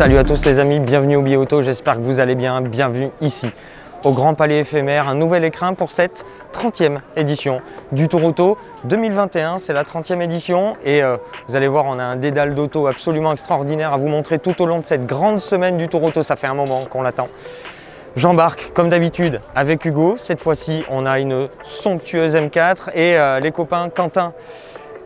Salut à tous les amis, bienvenue au Billet Auto, j'espère que vous allez bien, bienvenue ici au Grand Palais éphémère, un nouvel écrin pour cette 30e édition du Tour Auto 2021, c'est la 30e édition et vous allez voir on a un dédale d'auto absolument extraordinaire à vous montrer tout au long de cette grande semaine du Tour Auto, ça fait un moment qu'on l'attend. J'embarque comme d'habitude avec Hugo, cette fois-ci on a une somptueuse M4 et les copains Quentin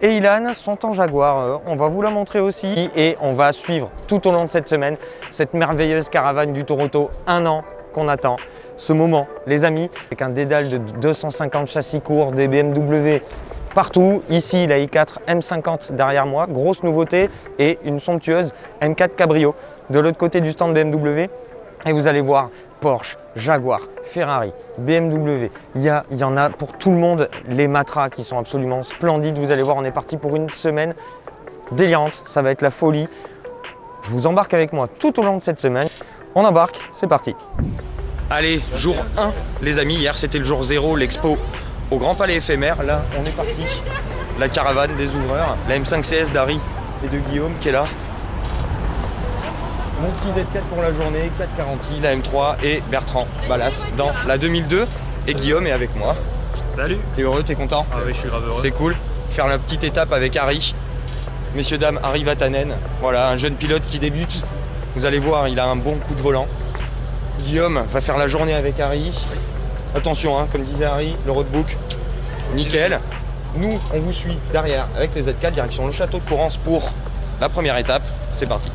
et Ilan sont en Jaguar, on va vous la montrer aussi et on va suivre tout au long de cette semaine cette merveilleuse caravane du Tour Auto, un an qu'on attend. Ce moment les amis, avec un dédale de 250 châssis courts, des BMW partout, ici la i4 M50 derrière moi, grosse nouveauté et une somptueuse M4 Cabrio de l'autre côté du stand BMW et vous allez voir Porsche, Jaguar, Ferrari, BMW, il y en a pour tout le monde, les Matra qui sont absolument splendides. Vous allez voir, on est parti pour une semaine délirante, ça va être la folie. Je vous embarque avec moi tout au long de cette semaine. On embarque, c'est parti. Allez, jour 1 les amis, hier c'était le jour 0, l'expo au Grand Palais éphémère. Là, on est parti, la caravane des ouvreurs, la M5 CS d'Harry et de Guillaume qui est là. Mon petit Z4 pour la journée, 440i, la M3 et Bertrand Ballas dans la 2002 et Guillaume est avec moi. Salut. T'es heureux, t'es content? Ah oui, je suis grave heureux. C'est cool. Faire la petite étape avec Harry. Messieurs, dames, Harry Vatanen. Voilà, un jeune pilote qui débute. Vous allez voir, il a un bon coup de volant. Guillaume va faire la journée avec Harry. Attention, hein, comme disait Harry, le roadbook, nickel. Nous, on vous suit derrière avec les Z4, direction le château de Courance pour la première étape. C'est parti.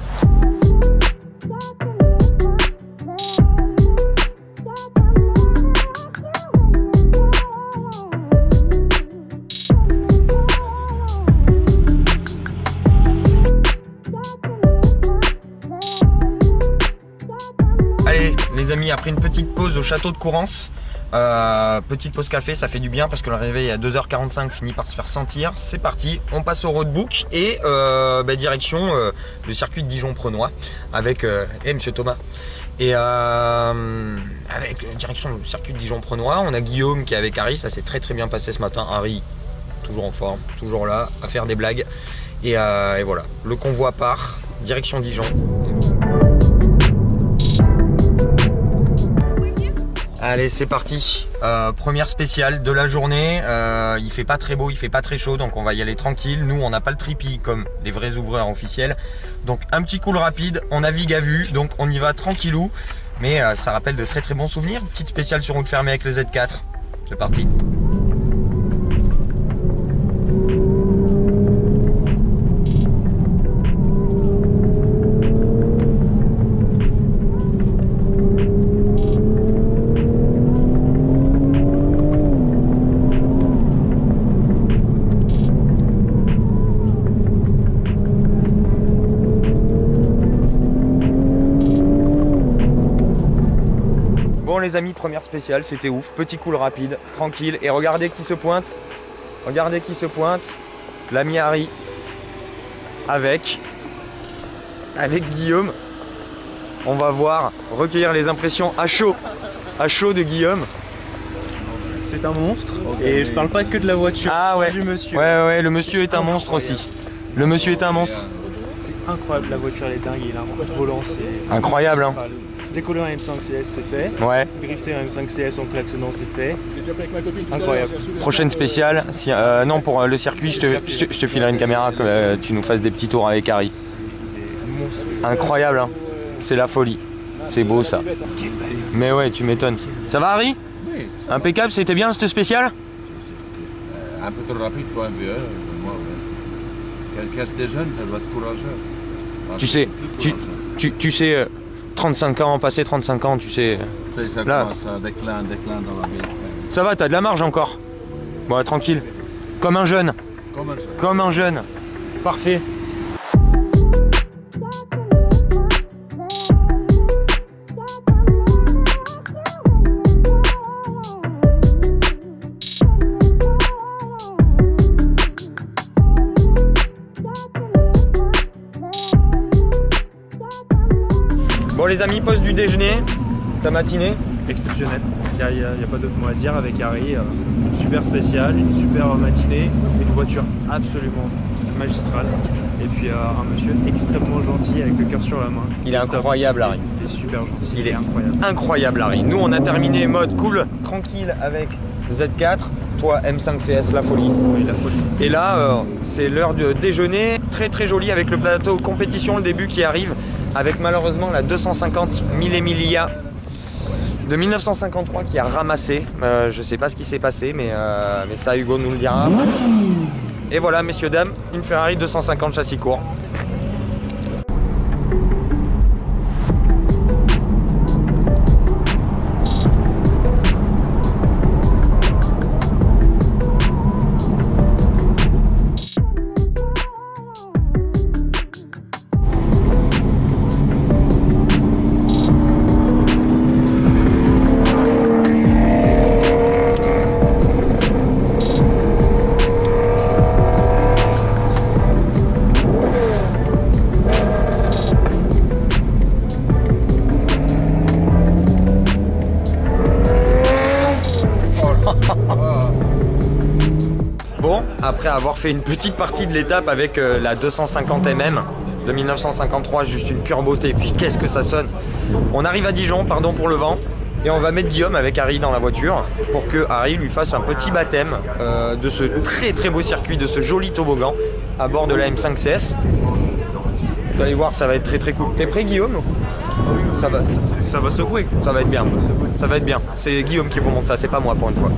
Allez les amis, après une petite pause au château de Courance, petite pause café, ça fait du bien parce que le réveil à 2h45 finit par se faire sentir. C'est parti, on passe au roadbook et direction le circuit de Dijon-Prenois avec monsieur Thomas. Et avec direction le circuit de Dijon-Prenois, on a Guillaume qui est avec Harry, ça s'est très bien passé ce matin. Harry, toujours en forme, toujours là, à faire des blagues. Et voilà, le convoi part, direction Dijon. Allez, c'est parti. Première spéciale de la journée. Il fait pas très beau, il fait pas très chaud, donc on va y aller tranquille. Nous, on n'a pas le tripi comme les vrais ouvreurs officiels. Donc un petit cool rapide, on navigue à vue, donc on y va tranquillou. Mais ça rappelle de très bons souvenirs. Petite spéciale sur route fermée avec le Z4. C'est parti. Bon les amis, première spéciale, c'était ouf, petit cool rapide, tranquille, et regardez qui se pointe, l'ami Harry, avec Guillaume. On va voir, recueillir les impressions à chaud de Guillaume. C'est un monstre, et je parle pas que de la voiture, ah ouais, du monsieur. Ouais, le monsieur est un monstre aussi. Le monsieur est un monstre. C'est incroyable, la voiture elle est dingue, il a un coup de volant, c'est incroyable. Hein. Décoller en M5 CS c'est fait. Ouais. Drifter en M5 CS en klaxonnant c'est fait. Incroyable. Prochaine spéciale, si, non pour le circuit, je te filerai une caméra que tu nous fasses des petits tours avec Harry. Incroyable, hein. C'est la folie. C'est beau ça. Mais ouais, tu m'étonnes. Ça va Harry? Oui. Impeccable, c'était bien cette spéciale? Un peu trop rapide pour un vieux, moi, ouais. Quelqu'un de jeune, ça doit être courageux. Tu sais, tu sais, 35 ans, passé 35 ans, tu sais. Ça là, commence à déclin dans la vie. Ça va, t'as de la marge encore. Bon, tranquille. Comme un jeune. Comme un jeune. Parfait. Bon les amis, pause du déjeuner, ta matinée? Exceptionnel, il n'y a pas d'autre mot à dire avec Harry, une super spéciale, une super matinée, une voiture absolument magistrale Et puis un monsieur extrêmement gentil avec le cœur sur la main. Il est incroyable, Harry. Il est super gentil. Il est incroyable, Harry. Nous, on a terminé mode cool, tranquille avec Z4. Toi, M5CS, la folie. Oui, la folie. Et là, c'est l'heure de déjeuner. Très très joli avec le plateau compétition, le début qui arrive. Avec malheureusement la 250 Millemilia de 1953 qui a ramassé. Je sais pas ce qui s'est passé, mais ça, Hugo nous le dira. Et voilà, messieurs, dames, une Ferrari 250 châssis court. Bon, après avoir fait une petite partie de l'étape avec la 250 mm de 1953, juste une pure beauté, puis qu'est-ce que ça sonne. On arrive à Dijon, pardon pour le vent, et on va mettre Guillaume avec Harry dans la voiture pour que Harry lui fasse un petit baptême de ce très très beau circuit, de ce joli toboggan à bord de la M5CS. Vous allez voir, ça va être très très cool. T'es prêt, Guillaume? Ça va secouer. Ça va être bien. Ça va être bien. C'est Guillaume qui vous montre ça, c'est pas moi pour une fois.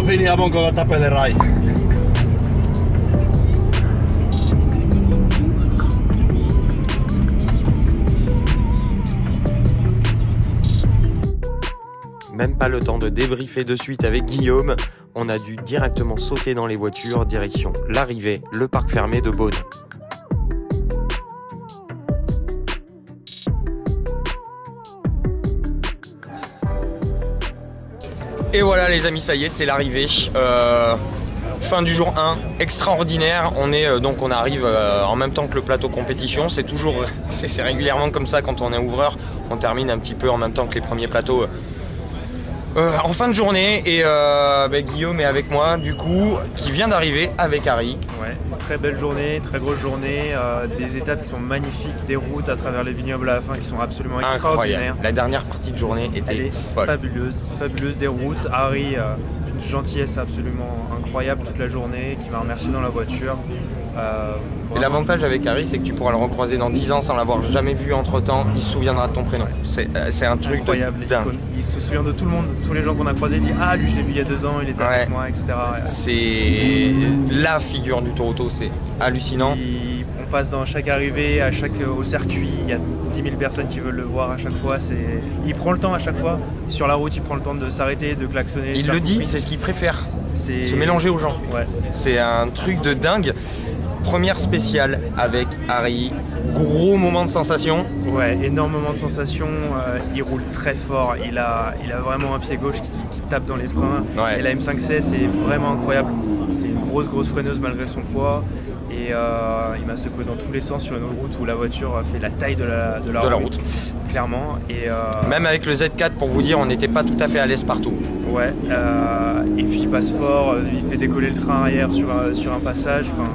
Finir avant qu'on va taper les rails. Même pas le temps de débriefer de suite avec Guillaume, on a dû directement sauter dans les voitures, direction l'arrivée, le parc fermé de Beaune. Et voilà les amis, ça y est, c'est l'arrivée. Fin du jour 1, extraordinaire. On arrive en même temps que le plateau compétition. C'est toujours, c'est régulièrement comme ça quand on est ouvreur. On termine un petit peu en même temps que les premiers plateaux en fin de journée. Et Guillaume est avec moi, du coup, qui vient d'arriver avec Harry. Ouais, très belle journée, très grosse journée. Des étapes qui sont magnifiques, des routes à travers les vignobles à la fin qui sont absolument extraordinaires. La dernière partie de journée était folle. Fabuleuse des routes. Harry, une gentillesse absolument incroyable toute la journée, qui m'a remercié dans la voiture. Et l'avantage avec Harry, c'est que tu pourras le recroiser dans 10 ans sans l'avoir jamais vu entre temps. Il se souviendra de ton prénom. C'est un truc incroyable. Dingue. Il se souvient de tout le monde, tous les gens qu'on a croisés. Disent ah lui je l'ai vu il y a 2 ans, il était avec moi, etc. C'est la figure du Tour Auto, c'est hallucinant. On passe dans chaque arrivée, au circuit, il y a 10 000 personnes qui veulent le voir à chaque fois. Il prend le temps à chaque fois. Sur la route, il prend le temps de s'arrêter, de klaxonner. Il le dit, c'est ce qu'il préfère. Se mélanger aux gens. Ouais. C'est un truc de dingue. Première spéciale avec Harry, gros moment de sensation. Ouais, énormément de sensations. Il roule très fort. Il a vraiment un pied gauche qui tape dans les freins. Ouais. Et la M5CS est vraiment incroyable. C'est une grosse freineuse malgré son poids. Et il m'a secoué dans tous les sens sur une route où la voiture fait la taille de la route. Clairement. Et même avec le Z4, pour vous dire, on n'était pas tout à fait à l'aise partout. Ouais. Et puis il passe fort, il fait décoller le train arrière sur un passage. Enfin,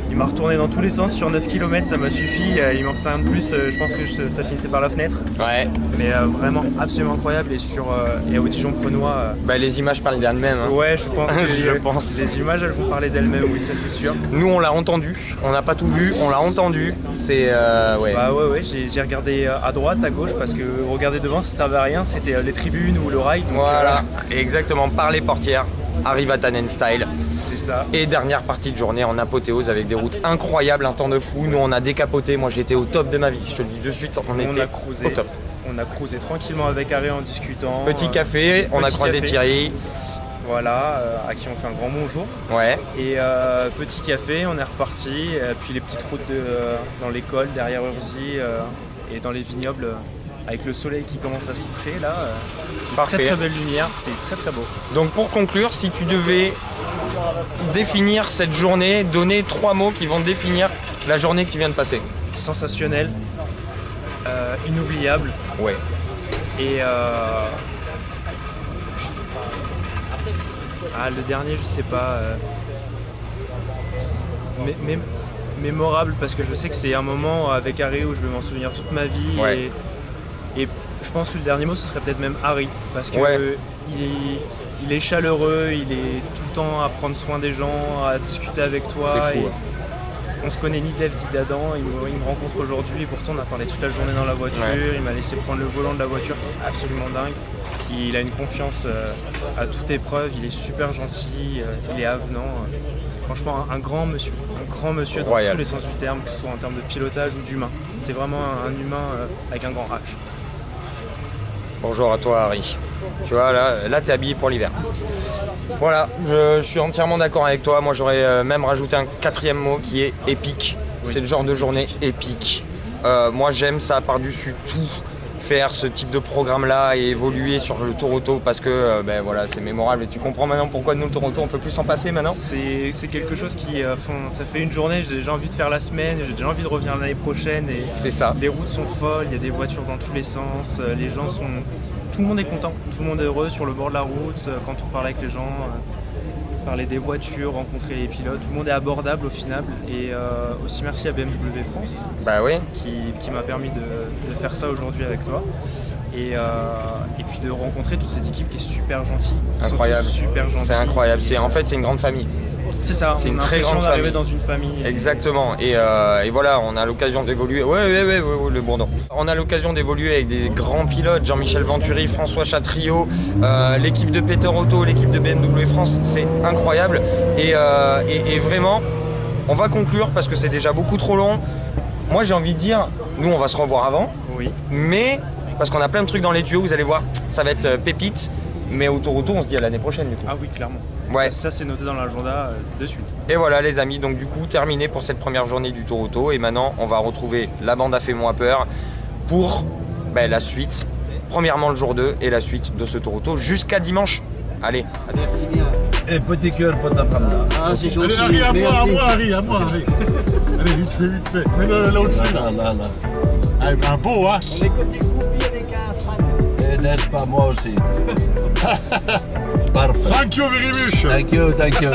Il m'a retourné dans tous les sens sur 9 km, ça m'a suffi. Il m'en faisait un de plus, je pense que ça finissait par la fenêtre. Ouais. Mais vraiment absolument incroyable. Et au Dijon-Prenois. Les images parlent d'elles-mêmes. Hein. Ouais, je pense que je pense. Les images elles vont parler d'elles-mêmes, oui, ça c'est sûr. Nous on l'a entendu, on n'a pas tout vu, on l'a entendu. C'est ouais. Bah ouais, j'ai regardé à droite, à gauche, parce que regarder devant ça servait à rien, c'était les tribunes ou le rail. Voilà, exactement, par les portières. Arrive à Tannen Style. C'est ça. Et dernière partie de journée en apothéose avec des routes incroyables, un temps de fou. Nous on a décapoté, moi j'étais au top de ma vie, je te le dis de suite, on était au top. On a cruisé tranquillement avec Harry en discutant. Petit café, on a croisé Thierry. Voilà, à qui on fait un grand bonjour. Ouais. Et petit café, on est reparti. Puis les petites routes dans l'école, derrière Urzy et dans les vignobles. Avec le soleil qui commence à se coucher là, parfait. Très très belle lumière, c'était très très beau. Donc pour conclure, si tu devais définir cette journée, donner 3 mots qui vont définir la journée qui vient de passer. Sensationnel, inoubliable. Ouais. Et le dernier, je sais pas. Mémorable parce que je sais que c'est un moment avec Harry où je vais m'en souvenir toute ma vie. Ouais. Et je pense que le dernier mot ce serait peut-être même Harry parce que ouais. il est chaleureux, il est tout le temps à prendre soin des gens, à discuter avec toi. C'est fou. On se connaît ni d'Ève ni d'Adam, il me rencontre aujourd'hui et pourtant on a parlé toute la journée dans la voiture, il m'a laissé prendre le volant de la voiture qui est absolument dingue. Il a une confiance à toute épreuve, il est super gentil, il est avenant. Franchement un grand monsieur dans tous les sens du terme, que ce soit en termes de pilotage ou d'humain. C'est vraiment un humain avec un grand H. Bonjour à toi Harry. Tu vois là t'es habillé pour l'hiver. Voilà, je suis entièrement d'accord avec toi. Moi j'aurais même rajouté un 4e mot qui est épique. Oui, c'est le genre de journée épique. Moi j'aime ça par-dessus tout. Faire ce type de programme là et évoluer sur le Tour Auto parce que voilà, c'est mémorable et tu comprends maintenant pourquoi nous le Tour Auto on peut plus s'en passer maintenant. C'est quelque chose qui ça fait une journée, j'ai déjà envie de faire la semaine, j'ai déjà envie de revenir l'année prochaine et c'est ça. Les routes sont folles, il y a des voitures dans tous les sens, les gens sont, tout le monde est content, tout le monde est heureux sur le bord de la route quand on parle avec les gens. Parler des voitures, rencontrer les pilotes, tout le monde est abordable au final et aussi merci à BMW France qui m'a permis de faire ça aujourd'hui avec toi et puis de rencontrer toute cette équipe qui est super gentille. Incroyable, super gentille. C'est incroyable, en fait c'est une grande famille. C'est ça, c'est une très grande famille. Dans une famille. Exactement. Et voilà, on a l'occasion d'évoluer. Ouais, le bourdon. On a l'occasion d'évoluer avec des grands pilotes, Jean-Michel Venturi, François Chatriot, l'équipe de Peter Auto, l'équipe de BMW France. C'est incroyable. Et vraiment, on va conclure parce que c'est déjà beaucoup trop long. Moi, j'ai envie de dire, nous, on va se revoir avant. Oui. Mais, parce qu'on a plein de trucs dans les tuyaux, vous allez voir, ça va être pépite. Mais au Tour Auto, on se dit à l'année prochaine du coup. Ah oui, clairement. Ouais. Ça c'est noté dans l'agenda de suite. Et voilà les amis, donc du coup terminé pour cette première journée du Tour Auto. Et maintenant on va retrouver la bande a fait moins peur pour la suite. Premièrement le jour 2 et la suite de ce Tour Auto jusqu'à dimanche. Allez. Merci bien. Et petit cœur pour ta femme là. Ah c'est gentil. Allez Harry, à moi Harry. Allez vite fait. Mets-le là au-dessus là. Ah ben beau hein. On est comme des groupies avec un fringue. Et n'est-ce pas moi aussi. Parfait. Thank you very much. Thank you.